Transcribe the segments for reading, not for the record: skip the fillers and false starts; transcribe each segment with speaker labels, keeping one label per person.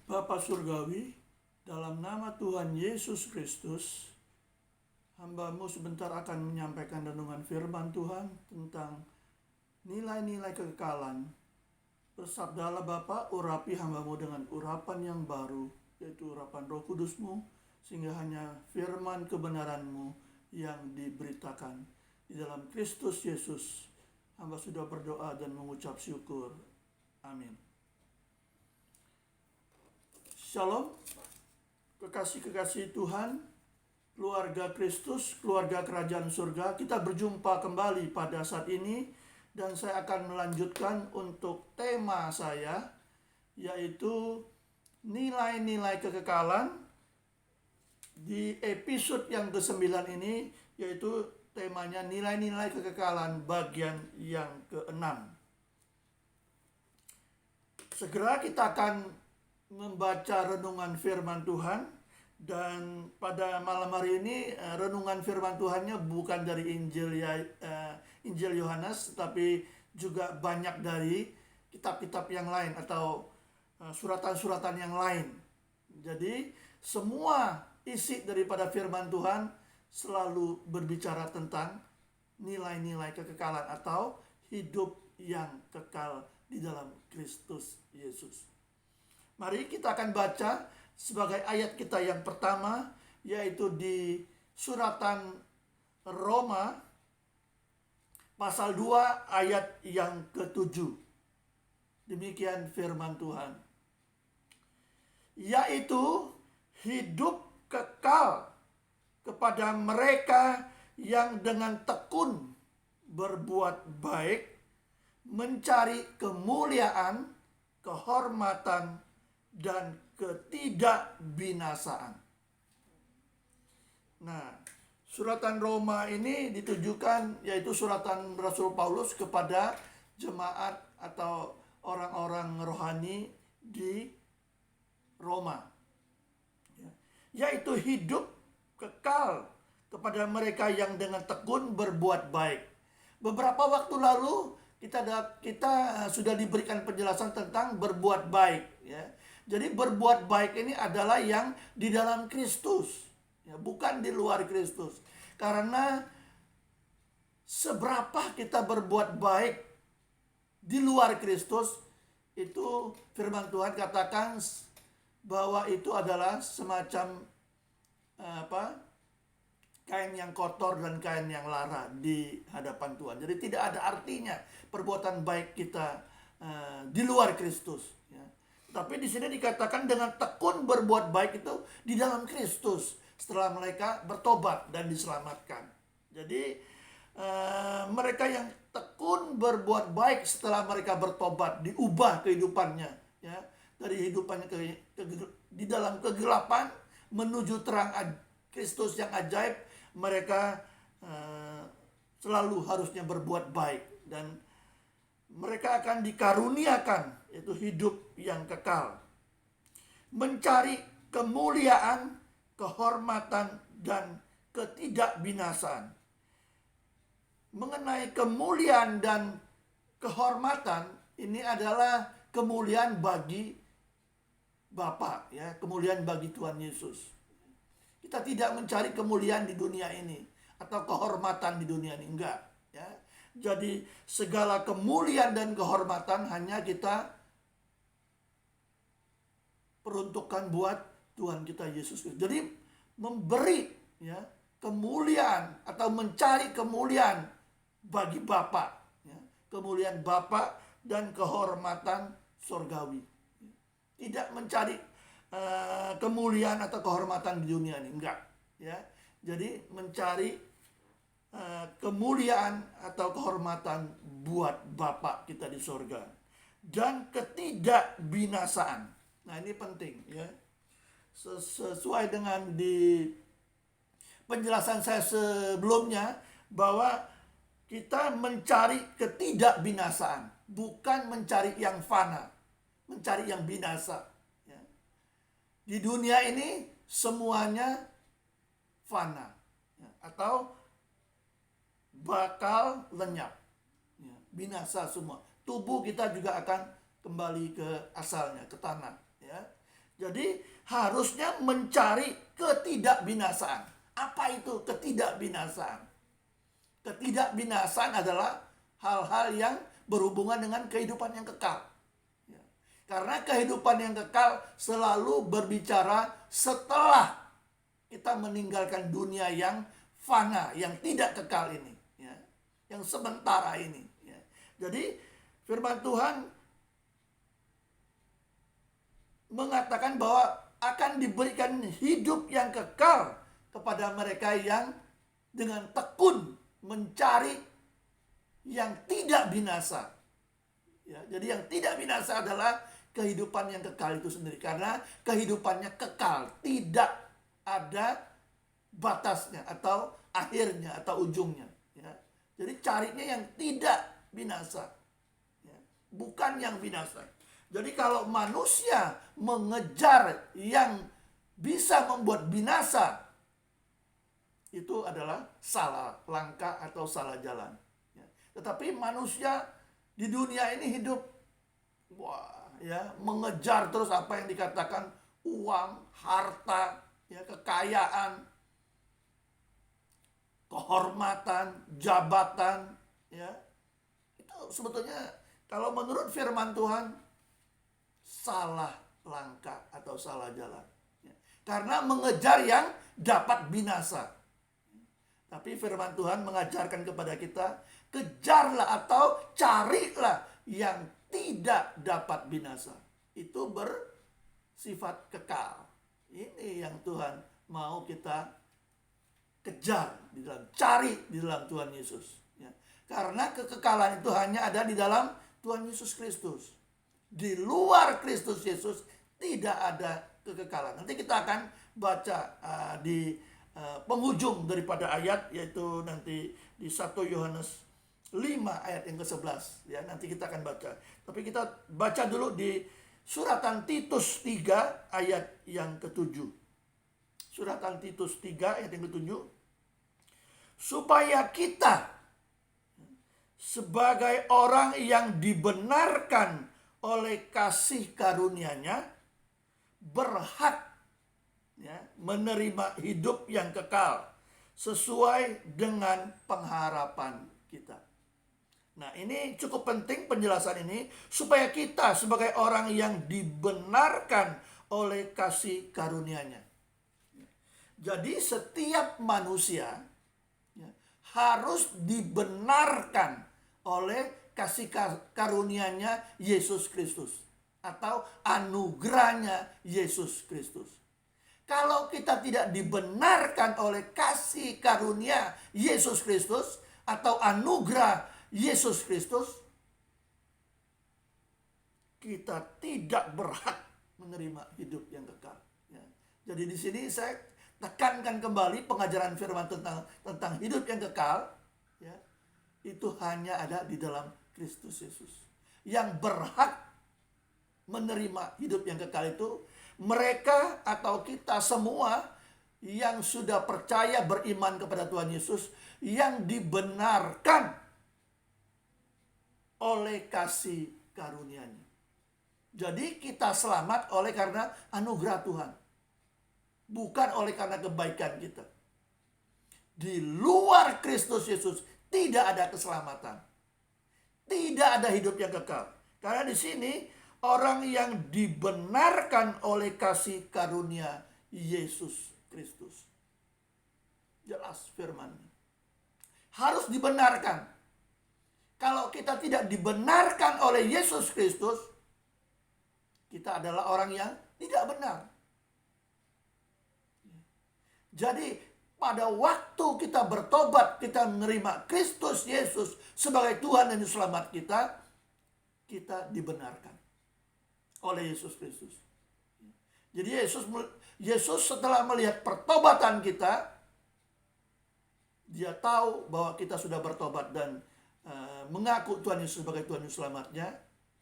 Speaker 1: Bapa Surgawi, dalam nama Tuhan Yesus Kristus, hamba-Mu sebentar akan menyampaikan renungan firman Tuhan tentang nilai-nilai kekekalan. Bersabdalah Bapa, urapi hamba-Mu dengan urapan yang baru, yaitu urapan Roh Kudus-Mu, sehingga hanya firman kebenaran-Mu yang diberitakan. Di dalam Kristus Yesus, hamba sudah berdoa dan mengucap syukur. Amin. Shalom, kekasih-kekasih Tuhan, keluarga Kristus, keluarga kerajaan surga. Kita berjumpa kembali pada saat ini, dan saya akan melanjutkan untuk tema saya, yaitu nilai-nilai kekekalan. Di episode yang ke-9 ini, yaitu temanya nilai-nilai kekekalan bagian yang ke-6. Segera kita akan membaca renungan firman Tuhan, dan pada malam hari ini renungan firman Tuhannya bukan dari Injil Yohanes, tapi juga banyak dari kitab-kitab yang lain atau suratan-suratan yang lain. Jadi semua isi daripada firman Tuhan selalu berbicara tentang nilai-nilai kekekalan atau hidup yang kekal di dalam Kristus Yesus. Mari kita akan baca sebagai ayat kita yang pertama, yaitu di suratan Roma pasal 2 ayat yang ke-7. Demikian firman Tuhan. Yaitu hidup kekal kepada mereka yang dengan tekun berbuat baik, mencari kemuliaan, kehormatan, dan ketidakbinasaan. Nah, suratan Roma ini ditujukan, yaitu suratan Rasul Paulus kepada jemaat atau orang-orang rohani di Roma, yaitu hidup kekal kepada mereka yang dengan tekun berbuat baik. Beberapa waktu lalu kita sudah diberikan penjelasan tentang berbuat baik, ya. Jadi berbuat baik ini adalah yang di dalam Kristus, ya, bukan di luar Kristus. Karena seberapa kita berbuat baik di luar Kristus, itu firman Tuhan katakan bahwa itu adalah semacam kain yang kotor dan kain yang lara di hadapan Tuhan. Jadi tidak ada artinya perbuatan baik kita di luar Kristus, ya. Tapi di sini dikatakan dengan tekun berbuat baik itu di dalam Kristus setelah mereka bertobat dan diselamatkan. Jadi mereka yang tekun berbuat baik setelah mereka bertobat, diubah kehidupannya, ya, dari hidupannya di dalam kegelapan menuju terang Kristus yang ajaib. Mereka selalu harusnya berbuat baik, dan mereka akan dikaruniakan yaitu hidup yang kekal, mencari kemuliaan, kehormatan, dan ketidakbinasaan. Mengenai kemuliaan dan kehormatan, ini adalah kemuliaan bagi Bapa, ya, kemuliaan bagi Tuhan Yesus. Kita tidak mencari kemuliaan di dunia ini atau kehormatan di dunia ini, enggak, ya. Jadi segala kemuliaan dan kehormatan hanya kita peruntukkan buat Tuhan kita Yesus Kristus. Jadi memberi, ya, kemuliaan atau mencari kemuliaan bagi Bapa, ya, kemuliaan Bapa dan kehormatan surgawi. Tidak mencari kemuliaan atau kehormatan di dunia ini, enggak, ya. Jadi mencari kemuliaan atau kehormatan buat Bapa kita di sorga, dan ketidakbinasaan. Nah, ini penting, ya. Sesuai dengan di penjelasan saya sebelumnya, bahwa kita mencari ketidakbinasaan, bukan mencari yang fana, mencari yang binasa, ya. Di dunia ini semuanya fana, ya, atau bakal lenyap, ya, binasa semua. Tubuh kita juga akan kembali ke asalnya, ke tanah, ya. Jadi harusnya mencari ketidakbinasaan. Apa itu ketidakbinasaan? Ketidakbinasaan adalah hal-hal yang berhubungan dengan kehidupan yang kekal. Ya. Karena kehidupan yang kekal selalu berbicara setelah kita meninggalkan dunia yang fana, yang tidak kekal ini, ya, yang sementara ini. Ya. Jadi firman Tuhan mengatakan bahwa akan diberikan hidup yang kekal kepada mereka yang dengan tekun mencari yang tidak binasa. Ya, jadi yang tidak binasa adalah kehidupan yang kekal itu sendiri. Karena kehidupannya kekal, tidak ada batasnya atau akhirnya atau ujungnya. Ya. Jadi carinya yang tidak binasa, ya, bukan yang binasa. Jadi kalau manusia mengejar yang bisa membuat binasa, itu adalah salah langkah atau salah jalan. Ya. Tetapi manusia di dunia ini hidup, mengejar terus apa yang dikatakan uang, harta, ya, kekayaan, kehormatan, jabatan, ya. Itu sebetulnya kalau menurut firman Tuhan salah langkah atau salah jalan. Ya. Karena mengejar yang dapat binasa. Tapi firman Tuhan mengajarkan kepada kita, kejarlah atau carilah yang tidak dapat binasa. Itu bersifat kekal. Ini yang Tuhan mau kita kejar di dalam, cari di dalam Tuhan Yesus. Ya. Karena kekekalan itu hanya ada di dalam Tuhan Yesus Kristus. Di luar Kristus Yesus tidak ada kekekalan. Nanti kita akan baca di penghujung daripada ayat, yaitu nanti di 1 Yohanes 5 ayat yang ke-11, ya, nanti kita akan baca. Tapi kita baca dulu di suratan Titus 3 ayat yang ke-7. Suratan Titus 3 ayat yang ke-7. Supaya kita sebagai orang yang dibenarkan oleh kasih karunia-Nya berhak, ya, menerima hidup yang kekal sesuai dengan pengharapan kita. Nah, ini cukup penting penjelasan ini supaya kita sebagai orang yang dibenarkan oleh kasih karunia-Nya. Jadi setiap manusia, ya, harus dibenarkan oleh kasih karunia-Nya Yesus Kristus atau anugerahnya Yesus Kristus. Kalau kita tidak dibenarkan oleh kasih karunia Yesus Kristus atau anugerah Yesus Kristus, kita tidak berhak menerima hidup yang kekal. Ya. Jadi di sini saya tekankan kembali pengajaran firman tentang hidup yang kekal, ya, itu hanya ada di dalam Kristus Yesus. Yang berhak menerima hidup yang kekal itu mereka atau kita semua yang sudah percaya beriman kepada Tuhan Yesus, yang dibenarkan oleh kasih karunia-Nya. Jadi kita selamat oleh karena anugerah Tuhan, bukan oleh karena kebaikan kita. Di luar Kristus Yesus tidak ada keselamatan, tidak ada hidup yang kekal. Karena di sini orang yang dibenarkan oleh kasih karunia Yesus Kristus. Jelas firman-Nya. Harus dibenarkan. Kalau kita tidak dibenarkan oleh Yesus Kristus, kita adalah orang yang tidak benar. Jadi pada waktu kita bertobat, kita menerima Kristus Yesus sebagai Tuhan dan Selamat kita, kita dibenarkan oleh Yesus Kristus. Jadi Yesus setelah melihat pertobatan kita, Dia tahu bahwa kita sudah bertobat dan mengaku Tuhan Yesus sebagai Tuhan dan Selamatnya,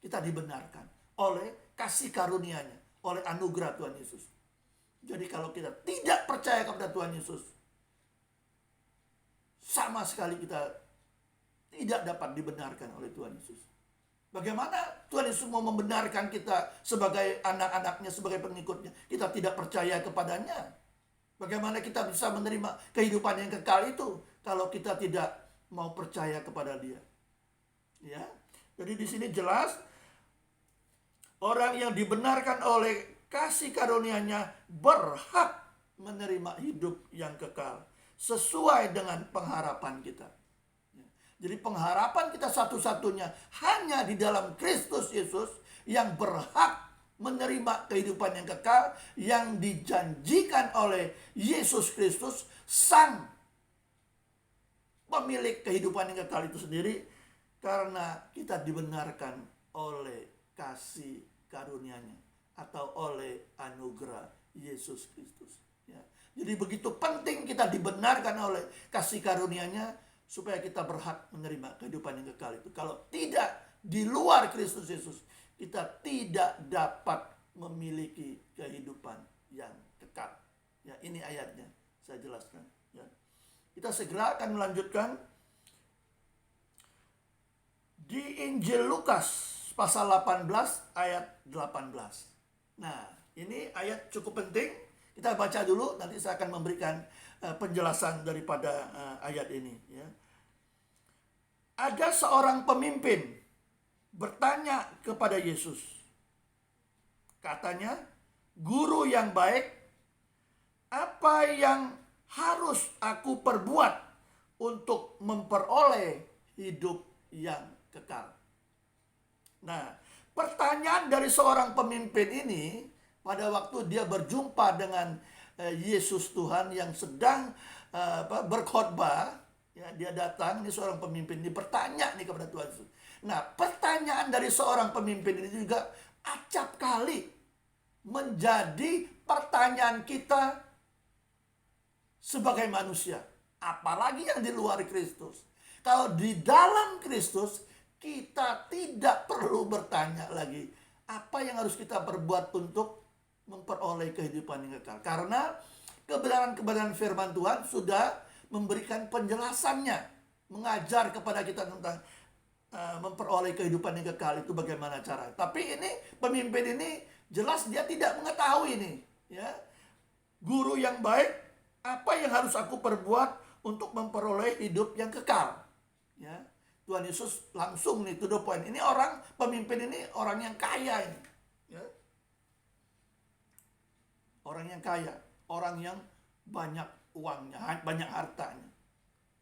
Speaker 1: kita dibenarkan oleh kasih karunia-Nya, oleh anugerah Tuhan Yesus. Jadi kalau kita tidak percaya kepada Tuhan Yesus, sama sekali kita tidak dapat dibenarkan oleh Tuhan Yesus. Bagaimana Tuhan Yesus mau membenarkan kita sebagai anak-anaknya, sebagai pengikutnya? Kita tidak percaya kepadanya. Bagaimana kita bisa menerima kehidupan yang kekal itu kalau kita tidak mau percaya kepada Dia? Ya. Jadi di sini jelas orang yang dibenarkan oleh kasih karunia-Nya berhak menerima hidup yang kekal sesuai dengan pengharapan kita. Jadi pengharapan kita satu-satunya hanya di dalam Kristus Yesus yang berhak menerima kehidupan yang kekal yang dijanjikan oleh Yesus Kristus, sang pemilik kehidupan yang kekal itu sendiri, karena kita dibenarkan oleh kasih karunia-Nya atau oleh anugerah Yesus Kristus. Ya. Jadi begitu penting kita dibenarkan oleh kasih karunia-Nya supaya kita berhak menerima kehidupan yang kekal itu. Kalau tidak, di luar Kristus Yesus, kita tidak dapat memiliki kehidupan yang kekal. Ya, ini ayatnya saya jelaskan. Ya. Kita segera akan melanjutkan di Injil Lukas pasal 18 ayat 18. Nah, ini ayat cukup penting. Kita baca dulu, nanti saya akan memberikan penjelasan daripada ayat ini. Ya. Ada seorang pemimpin bertanya kepada Yesus. Katanya, "Guru yang baik, apa yang harus aku perbuat untuk memperoleh hidup yang kekal?" Nah, pertanyaan dari seorang pemimpin ini pada waktu dia berjumpa dengan Yesus Tuhan yang sedang berkhotbah. Ya, dia datang, ini seorang pemimpin, dia bertanya nih kepada Tuhan Yesus. Nah, pertanyaan dari seorang pemimpin ini juga acap kali menjadi pertanyaan kita sebagai manusia. Apalagi yang di luar Kristus. Kalau di dalam Kristus, kita tidak perlu bertanya lagi apa yang harus kita perbuat untuk memperoleh kehidupan yang kekal. Karena kebenaran-kebenaran firman Tuhan sudah memberikan penjelasannya, mengajar kepada kita tentang memperoleh kehidupan yang kekal itu bagaimana cara. Tapi ini pemimpin ini jelas dia tidak mengetahui ini. Ya, guru yang baik, apa yang harus aku perbuat untuk memperoleh hidup yang kekal? Ya, Tuhan Yesus langsung nih to the point. Ini orang pemimpin ini orang yang kaya ini. Ya. Orang yang kaya, orang yang banyak uangnya, banyak hartanya.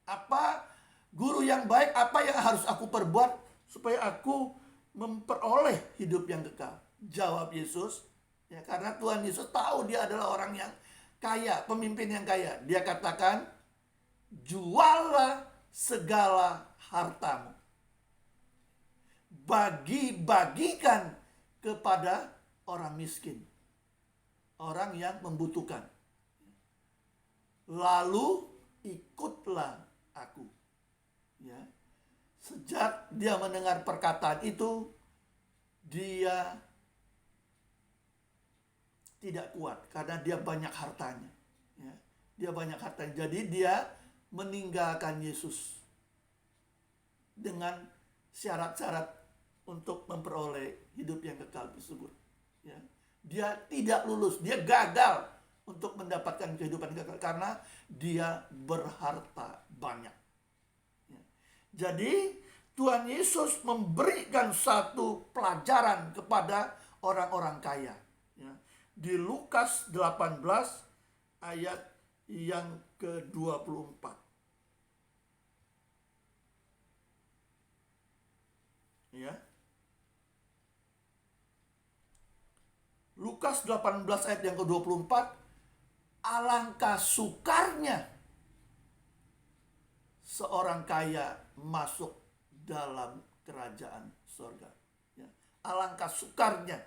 Speaker 1: Apa guru yang baik, apa yang harus aku perbuat supaya aku memperoleh hidup yang kekal? Jawab Yesus, ya, karena Tuhan Yesus tahu dia adalah orang yang kaya, pemimpin yang kaya. Dia katakan, juallah segala hartamu, bagi-bagikan kepada orang miskin, orang yang membutuhkan, lalu ikutlah aku. Ya. Sejak dia mendengar perkataan itu, dia tidak kuat karena dia banyak hartanya. Ya. Dia banyak hartanya. Jadi dia meninggalkan Yesus dengan syarat-syarat untuk memperoleh hidup yang kekal tersebut. Ya. Dia tidak lulus, dia gagal untuk mendapatkan kehidupan kekal karena dia berharta banyak. Ya. Jadi Tuhan Yesus memberikan satu pelajaran kepada orang-orang kaya. Ya. Di Lukas 18 ayat yang ke-24. Ya. Lukas 18 ayat yang ke-24, alangkah sukarnya seorang kaya masuk dalam kerajaan surga. Ya. Alangkah sukarnya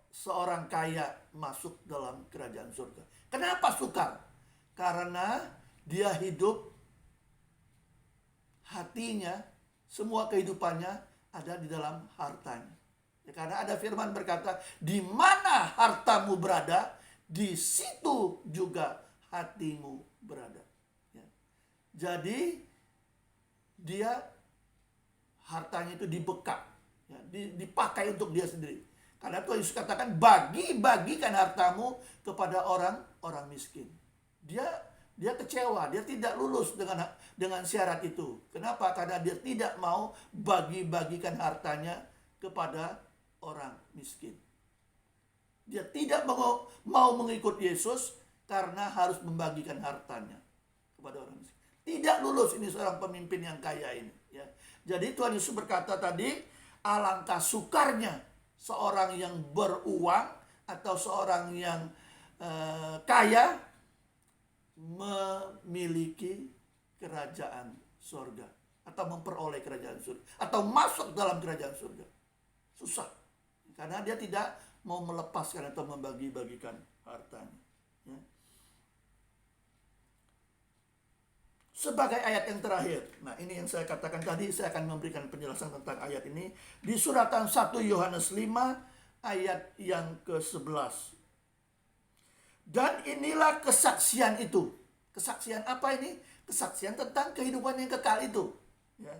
Speaker 1: seorang kaya masuk dalam kerajaan surga. Kenapa sukar? Karena dia hidup, hatinya, semua kehidupannya ada di dalam hartanya. Ya, karena ada firman berkata, di mana hartamu berada, di situ juga hatimu berada. Ya. Jadi dia hartanya itu dibekap, ya, dipakai untuk dia sendiri. Karena Tuhan Yesus katakan bagikan hartamu kepada orang miskin. Dia kecewa, dia tidak lulus dengan syarat itu. Kenapa? Karena dia tidak mau bagikan hartanya kepada orang miskin. Dia tidak mau mengikut Yesus karena harus membagikan hartanya kepada orang miskin. Tidak lulus ini seorang pemimpin yang kaya ini. Ya. Jadi Tuhan Yesus berkata tadi, alangkah sukarnya seorang yang beruang atau seorang yang kaya memiliki kerajaan surga atau memperoleh kerajaan surga atau masuk dalam kerajaan surga. Susah karena dia tidak mau melepaskan atau membagi-bagikan hartanya, ya. Sebagai ayat yang terakhir, nah ini yang saya katakan tadi, saya akan memberikan penjelasan tentang ayat ini di suratan 1 Yohanes 5 ayat yang ke-11. Dan inilah kesaksian itu. Kesaksian apa ini? Kesaksian tentang kehidupan yang kekal itu, ya.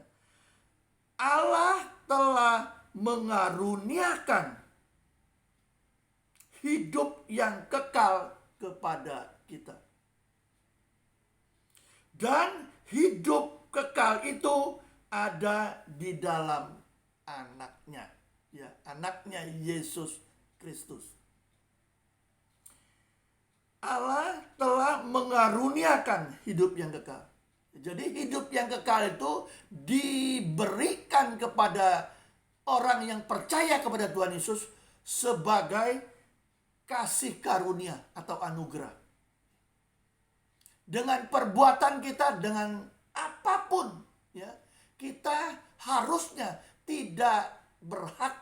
Speaker 1: Allah telah mengaruniakan hidup yang kekal kepada kita. Dan hidup kekal itu ada di dalam anaknya, ya, anaknya Yesus Kristus. Allah telah mengaruniakan hidup yang kekal. Jadi hidup yang kekal itu diberikan kepada orang yang percaya kepada Tuhan Yesus sebagai kasih karunia atau anugerah. Dengan perbuatan kita, dengan apapun, ya, kita harusnya tidak berhak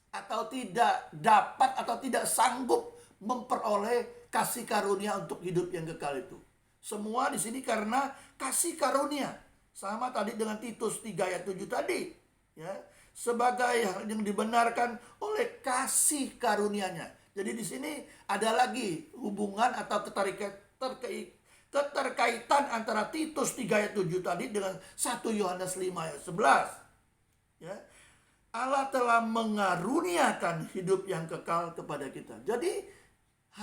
Speaker 1: atau tidak dapat atau tidak sanggup memperoleh kasih karunia untuk hidup yang kekal itu. Semua di sini karena kasih karunia. Sama tadi dengan Titus 3 ayat 7 tadi, ya, sebagai yang dibenarkan oleh kasih karunia-Nya. Jadi di sini ada lagi hubungan atau keterkaitan antara Titus 3 ayat 7 tadi dengan 1 Yohanes 5 ayat 11. Ya. Allah telah mengaruniakan hidup yang kekal kepada kita. Jadi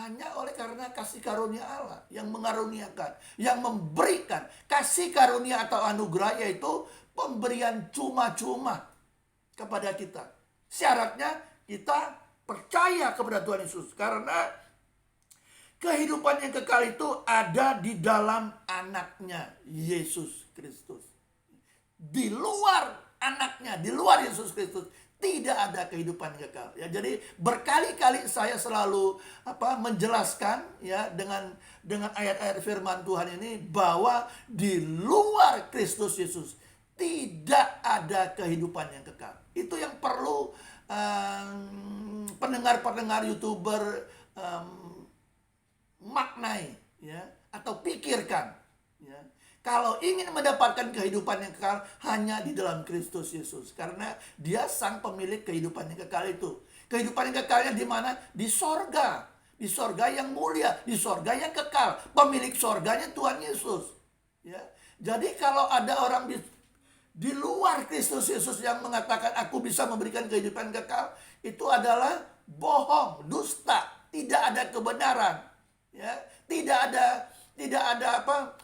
Speaker 1: hanya oleh karena kasih karunia Allah yang mengaruniakan, yang memberikan kasih karunia atau anugerah, yaitu pemberian cuma-cuma kepada kita. Syaratnya kita percaya kepada Tuhan Yesus, karena kehidupan yang kekal itu ada di dalam anaknya Yesus Kristus. Di luar anaknya, di luar Yesus Kristus, tidak ada kehidupan yang kekal. Ya, jadi berkali-kali saya selalu menjelaskan, ya, dengan ayat-ayat firman Tuhan ini, bahwa di luar Kristus Yesus tidak ada kehidupan yang kekal. Itu yang perlu pendengar-pendengar YouTuber maknai, ya, atau pikirkan, ya. Kalau ingin mendapatkan kehidupan yang kekal, hanya di dalam Kristus Yesus, karena Dia sang pemilik kehidupan yang kekal itu. Kehidupan yang kekalnya di mana? Di sorga. Di sorga yang mulia, di sorga yang kekal. Pemilik sorganya Tuhan Yesus, ya. Jadi kalau ada orang di luar Kristus Yesus yang mengatakan aku bisa memberikan kehidupan kekal, itu adalah bohong, dusta, tidak ada kebenaran, ya. Tidak ada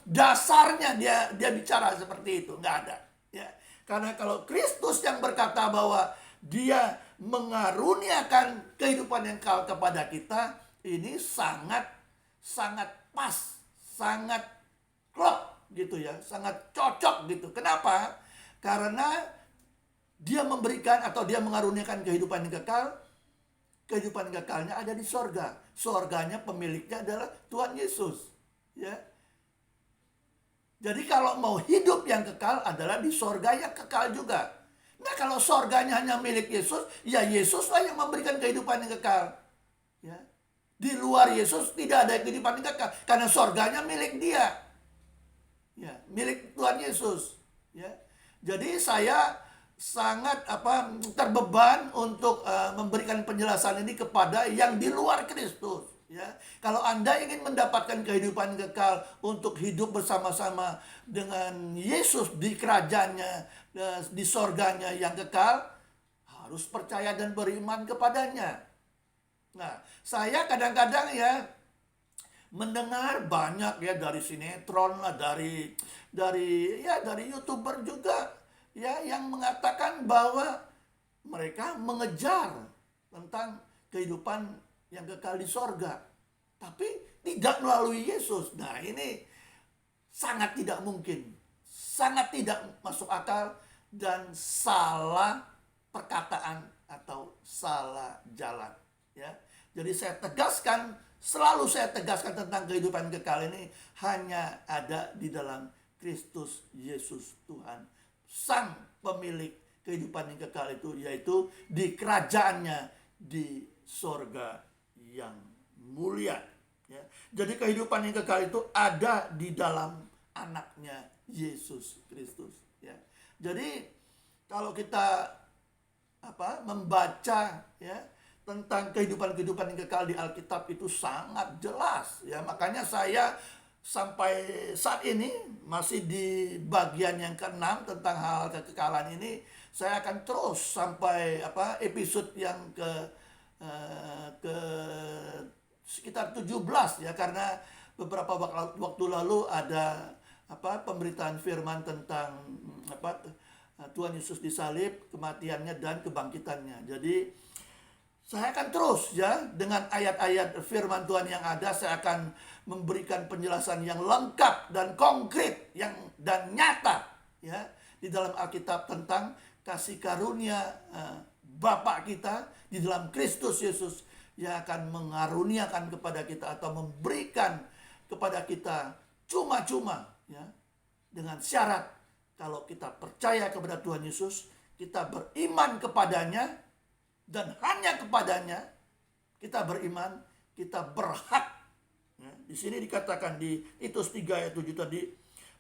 Speaker 1: dasarnya dia bicara seperti itu, nggak ada, ya. Karena kalau Kristus yang berkata bahwa Dia mengaruniakan kehidupan yang kekal kepada kita, ini sangat pas, sangat klop gitu, ya, sangat cocok gitu. Kenapa? Karena Dia memberikan atau Dia mengaruniakan kehidupan yang kekal. Kehidupan yang kekalnya ada di sorga. Sorganya pemiliknya adalah Tuhan Yesus, ya. Jadi kalau mau hidup yang kekal adalah di sorga yang kekal juga. Nah, kalau sorganya hanya milik Yesus, ya Yesuslah yang memberikan kehidupan yang kekal, ya. Di luar Yesus tidak ada kehidupan yang kekal, karena sorganya milik Dia, ya, milik Tuhan Yesus, ya. Jadi saya sangat terbeban untuk memberikan penjelasan ini kepada yang di luar Kristus, ya. Kalau Anda ingin mendapatkan kehidupan kekal untuk hidup bersama-sama dengan Yesus di kerajaannya, di sorganya yang kekal, harus percaya dan beriman kepadanya. Nah, saya kadang-kadang ya mendengar banyak ya dari sinetron lah, dari YouTuber juga ya yang mengatakan bahwa mereka mengejar tentang kehidupan yang kekal di sorga, tapi tidak melalui Yesus. Nah, ini sangat tidak mungkin, sangat tidak masuk akal, dan salah perkataan atau salah jalan ya. Jadi saya tegaskan, selalu saya tegaskan tentang kehidupan kekal ini hanya ada di dalam Kristus Yesus Tuhan, Sang Pemilik kehidupan yang kekal itu, yaitu di kerajaannya di sorga yang mulia ya. Jadi kehidupan yang kekal itu ada di dalam anaknya Yesus Kristus ya. Jadi kalau kita membaca ya tentang kehidupan-kehidupan yang kekal di Alkitab itu sangat jelas ya. Makanya saya sampai saat ini masih di bagian yang ke-6 tentang hal kekekalan ini. Saya akan terus sampai episode yang ke sekitar 17 ya, karena beberapa waktu lalu ada pemberitaan firman tentang Tuhan Yesus disalib, kematiannya dan kebangkitannya. Jadi saya akan terus ya dengan ayat-ayat firman Tuhan yang ada, saya akan memberikan penjelasan yang lengkap dan konkret dan nyata ya di dalam Alkitab tentang kasih karunia Bapa kita di dalam Kristus Yesus yang akan mengaruniakan kepada kita atau memberikan kepada kita cuma-cuma ya, dengan syarat kalau kita percaya kepada Tuhan Yesus, kita beriman kepadanya, dan hanya kepadanya kita beriman, kita berhak ya, di sini dikatakan di Titus 3 ayat 7 tadi,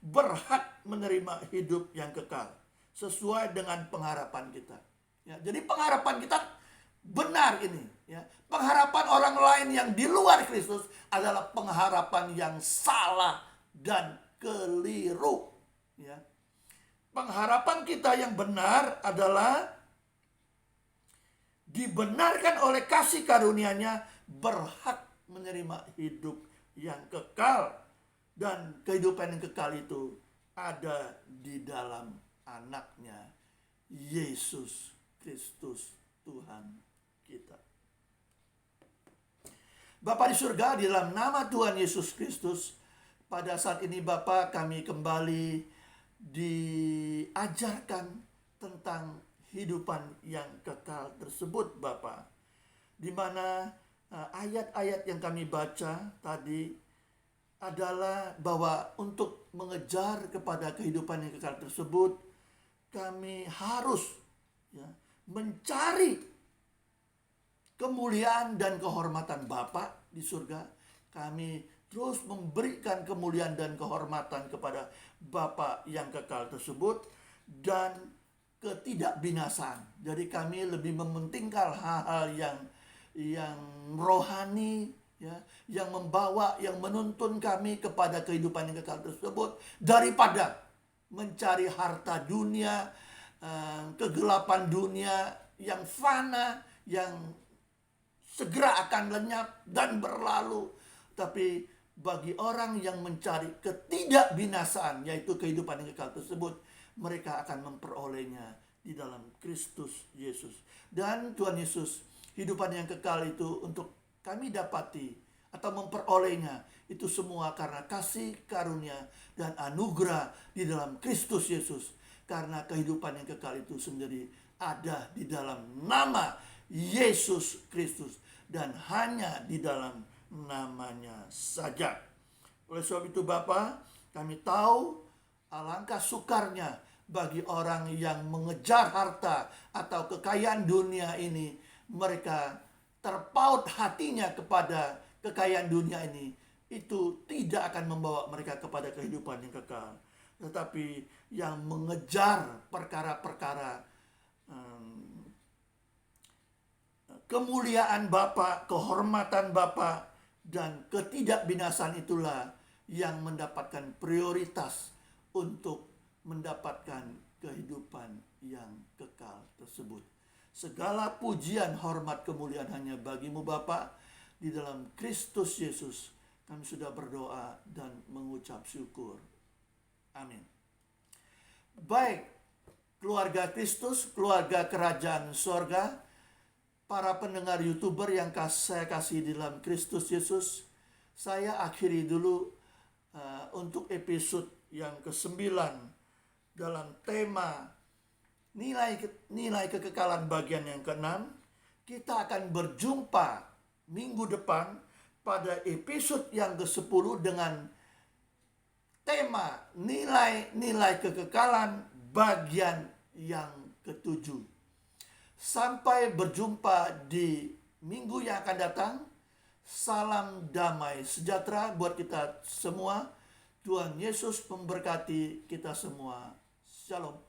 Speaker 1: berhak menerima hidup yang kekal sesuai dengan pengharapan kita ya. Jadi pengharapan kita benar ini ya. Pengharapan orang lain yang di luar Kristus adalah pengharapan yang salah dan keliru ya. Pengharapan kita yang benar adalah dibenarkan oleh kasih karunia-Nya, berhak menerima hidup yang kekal, dan kehidupan yang kekal itu ada di dalam anaknya Yesus Kristus Tuhan kita. Bapa di surga, di dalam nama Tuhan Yesus Kristus, pada saat ini Bapa, kami kembali diajarkan tentang kehidupan yang kekal tersebut Bapa, di mana ayat-ayat yang kami baca tadi adalah bahwa untuk mengejar kepada kehidupan yang kekal tersebut, kami harus ya, mencari kemuliaan dan kehormatan Bapa di surga. Kami terus memberikan kemuliaan dan kehormatan kepada Bapa yang kekal tersebut, dan ketidakbinasaan. Jadi kami lebih mementingkan hal-hal yang rohani ya, yang membawa, yang menuntun kami kepada kehidupan yang kekal tersebut, daripada mencari harta dunia, kegelapan dunia yang fana, yang segera akan lenyap dan berlalu. Tapi bagi orang yang mencari ketidakbinasaan, yaitu kehidupan yang kekal tersebut, mereka akan memperolehnya di dalam Kristus Yesus. Dan Tuhan Yesus, kehidupan yang kekal itu untuk kami dapati atau memperolehnya, itu semua karena kasih karunia dan anugerah di dalam Kristus Yesus. Karena kehidupan yang kekal itu sendiri ada di dalam nama Yesus Kristus, dan hanya di dalam namanya saja. Oleh sebab itu Bapa, kami tahu alangkah sukarnya bagi orang yang mengejar harta atau kekayaan dunia ini. Mereka terpaut hatinya kepada kekayaan dunia ini. Itu tidak akan membawa mereka kepada kehidupan yang kekal. Tetapi yang mengejar perkara-perkara kemuliaan Bapa, kehormatan Bapa, dan ketidakbinasaan itulah yang mendapatkan prioritas untuk mendapatkan kehidupan yang kekal tersebut. Segala pujian, hormat, kemuliaan hanya bagimu Bapa. Di dalam Kristus Yesus kami sudah berdoa dan mengucap syukur. Amin. Baik, keluarga Kristus, keluarga kerajaan sorga, para pendengar YouTuber yang saya kasih di dalam Kristus Yesus, saya akhiri dulu untuk episode yang ke-9 dalam tema nilai kekekalan bagian yang ke-6. Kita akan berjumpa minggu depan pada episode yang ke-10 dengan tema nilai kekekalan bagian yang ke-7. Sampai berjumpa di minggu yang akan datang. Salam damai sejahtera buat kita semua. Tuhan Yesus memberkati kita semua. Shalom.